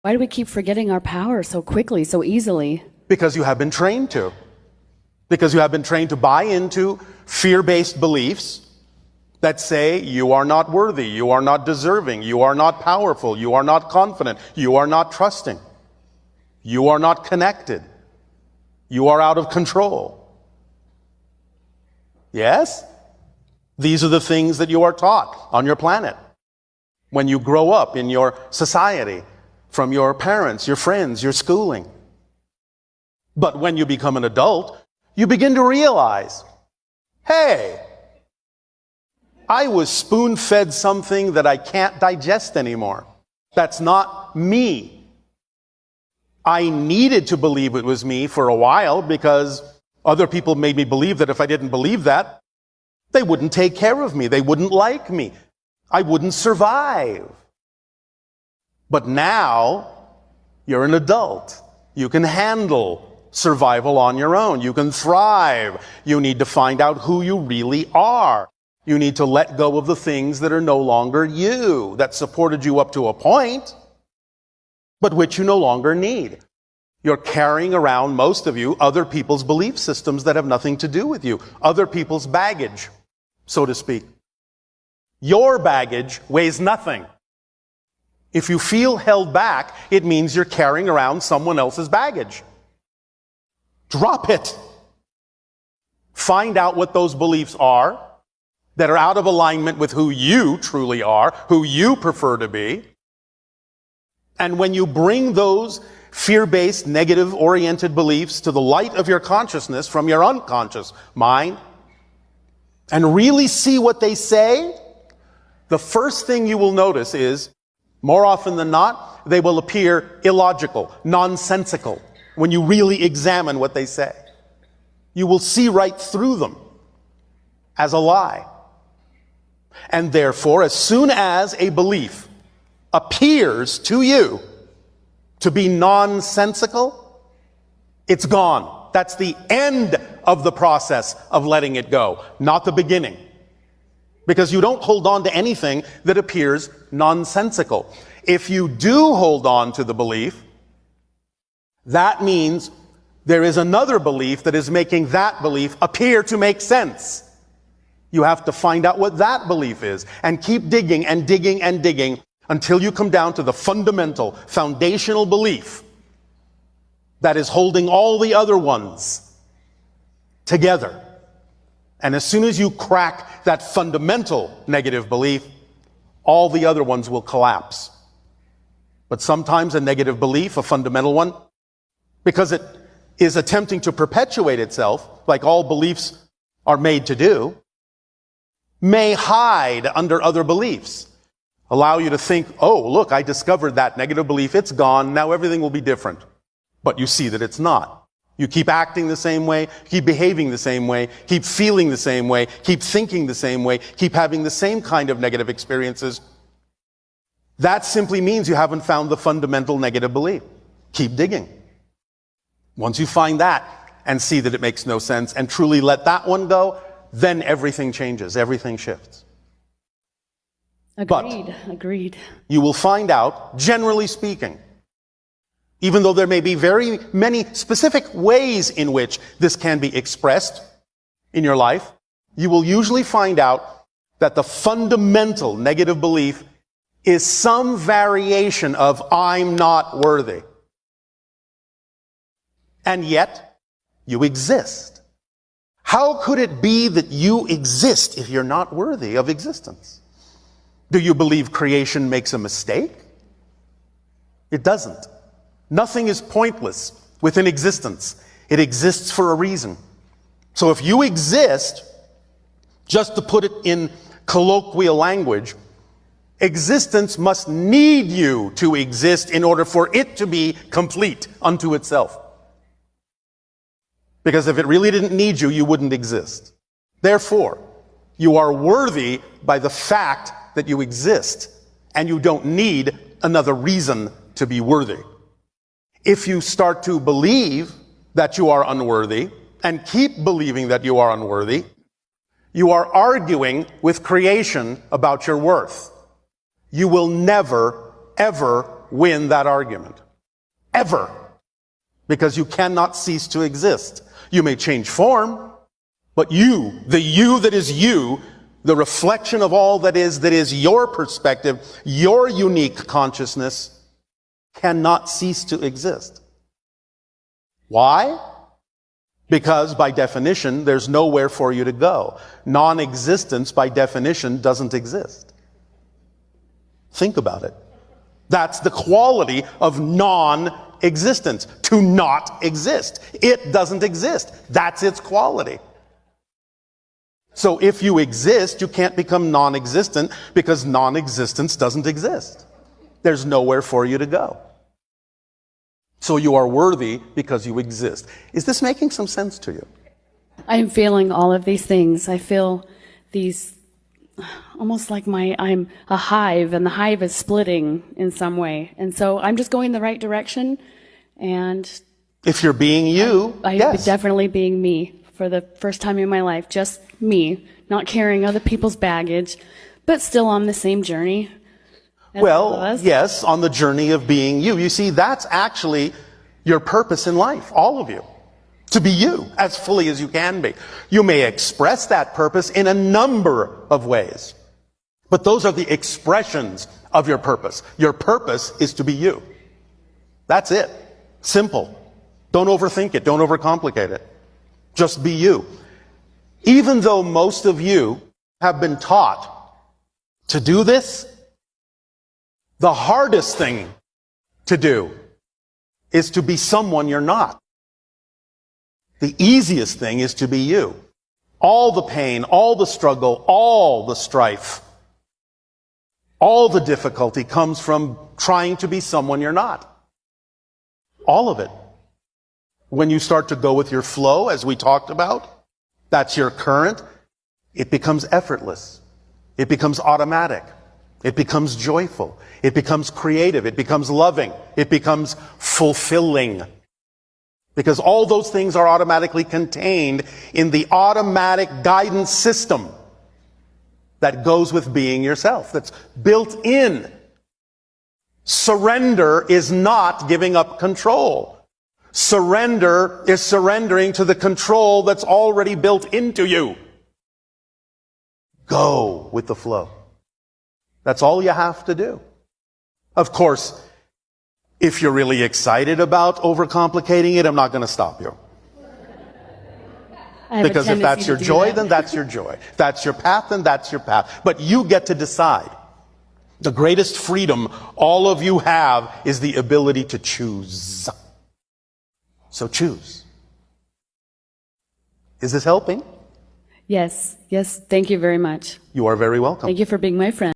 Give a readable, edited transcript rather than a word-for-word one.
Why do we keep forgetting our power so quickly, so easily? Because you have been trained to. Because you have been trained to buy into fear-based beliefs that say you are not worthy, you are not deserving, you are not powerful, you are not confident, you are not trusting, you are not connected, you are out of control. Yes? These are the things that you are taught on your planet when you grow up in your society, from your parents, your friends, your schooling. But when you become an adult, you begin to realize, hey, I was spoon-fed something that I can't digest anymore. That's not me. I needed to believe it was me for a while because other people made me believe that if I didn't believe that, they wouldn't take care of me. They wouldn't like me. I wouldn't survive. But now, you're an adult. You can handle survival on your own. You can thrive. You need to find out who you really are. You need to let go of the things that are no longer you, that supported you up to a point, but which you no longer need. You're carrying around, most of you, other people's belief systems that have nothing to do with you, other people's baggage, so to speak. Your baggage weighs nothing. If you feel held back, it means you're carrying around someone else's baggage. Drop it. Find out what those beliefs are that are out of alignment with who you truly are, who you prefer to be. And when you bring those fear-based, negative-oriented beliefs to the light of your consciousness from your unconscious mind, and really see what they say, the first thing you will notice is, more often than not, they will appear illogical, nonsensical, when you really examine what they say. You will see right through them as a lie. And therefore, as soon as a belief appears to you to be nonsensical, it's gone. That's the end of the process of letting it go, not the beginning. Because you don't hold on to anything that appears nonsensical. If you do hold on to the belief, that means there is another belief that is making that belief appear to make sense. You have to find out what that belief is and keep digging and digging and digging until you come down to the fundamental, foundational belief that is holding all the other ones together. And as soon as you crack that fundamental negative belief, all the other ones will collapse. But sometimes a negative belief, a fundamental one, because it is attempting to perpetuate itself, like all beliefs are made to do, may hide under other beliefs. Allow you to think, oh, look, I discovered that negative belief, it's gone, now everything will be different. But you see that it's not. You keep acting the same way, keep behaving the same way, keep feeling the same way, keep thinking the same way, keep having the same kind of negative experiences. That simply means you haven't found the fundamental negative belief. Keep digging. Once you find that and see that it makes no sense and truly let that one go, then everything changes, everything shifts. Agreed. You will find out, generally speaking, even though there may be very many specific ways in which this can be expressed in your life, you will usually find out that the fundamental negative belief is some variation of I'm not worthy. And yet, you exist. How could it be that you exist if you're not worthy of existence? Do you believe creation makes a mistake? It doesn't. Nothing is pointless within existence. It exists for a reason. So if you exist, just to put it in colloquial language, existence must need you to exist in order for it to be complete unto itself. Because if it really didn't need you, you wouldn't exist. Therefore, you are worthy by the fact that you exist, and you don't need another reason to be worthy. If you start to believe that you are unworthy, and keep believing that you are unworthy, you are arguing with creation about your worth. You will never, ever win that argument. Ever. Because you cannot cease to exist. You may change form, but you, the you that is you, the reflection of all that is your perspective, your unique consciousness, cannot cease to exist. Why? Because by definition, there's nowhere for you to go. Non-existence, by definition, doesn't exist. Think about it. That's the quality of non-existence, to not exist. It doesn't exist. That's its quality. So if you exist, you can't become non-existent because non-existence doesn't exist. There's nowhere for you to go. So you are worthy because you exist. Is this making some sense to you? I am feeling all of these things. I feel these almost like I'm a hive, and the hive is splitting in some way. And so I'm just going the right direction. And if you're being you, I'm yes. definitely being me for the first time in my life. Just me, not carrying other people's baggage, but still on the same journey. Well, yes, on the journey of being you. You see, that's actually your purpose in life, all of you. To be you, as fully as you can be. You may express that purpose in a number of ways. But those are the expressions of your purpose. Your purpose is to be you. That's it. Simple. Don't overthink it. Don't overcomplicate it. Just be you. Even though most of you have been taught to do this, the hardest thing to do is to be someone you're not. The easiest thing is to be you. All the pain, all the struggle, all the strife, all the difficulty comes from trying to be someone you're not. All of it. When you start to go with your flow, as we talked about, that's your current, it becomes effortless. It becomes automatic. It becomes joyful. It becomes creative. It becomes loving. It becomes fulfilling. Because all those things are automatically contained in the automatic guidance system that goes with being yourself, that's built in. Surrender is not giving up control. Surrender is surrendering to the control that's already built into you. Go with the flow. That's all you have to do. Of course, if you're really excited about overcomplicating it, I'm not going to stop you. Because if that's your joy, then that's your joy. If that's your path, then that's your path. But you get to decide. The greatest freedom all of you have is the ability to choose. So choose. Is this helping? Yes. Yes. Thank you very much. You are very welcome. Thank you for being my friend.